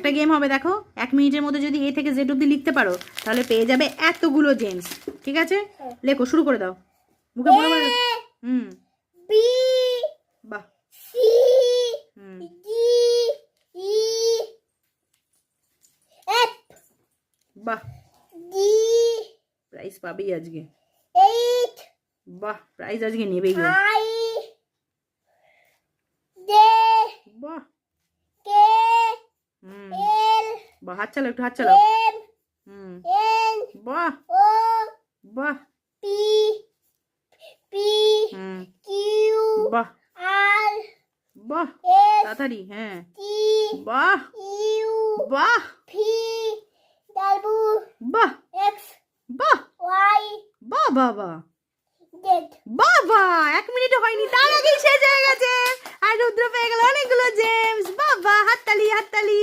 একটা গেম হবে দেখো, 1 মিনিটের মধ্যে যদি এ থেকে জেড অব্দি লিখতে পারো তাহলে পেয়ে যাবে এতগুলো জেমস। ঠিক আছে, লেখো, শুরু করে দাও। মুখে বড় বড়। হুম। বি বাহ। সি হুম। ডি ই এফ বাহ, ডি প্রাইজ পাবেই আজকে। এইচ বাহ, প্রাইজ আজকে নেবেই ও। আই জে বাহ। কে হুম। এল বাহ, হাত চালাও, একটু হাত চালাও। এম হুম। এন বাহ। ও বাহ। পি পি হুম। কিউ বাহ। আর বাহ, এস তাড়াতাড়ি। হ্যাঁ। টি বাহ। ইউ বাহ। ভি ডাব্লিউ বাহ। এক্স বাহ। ওয়াই বাহ। বাহ। বাহ। জেড। বাবা, 1 মিনিটও হয়নি তার আগেই শেষ হয়ে গেছে। আর রুদ্র পেয়ে গেল অনেকগুলো জেমস। বাবা, হাততালি হাততালি।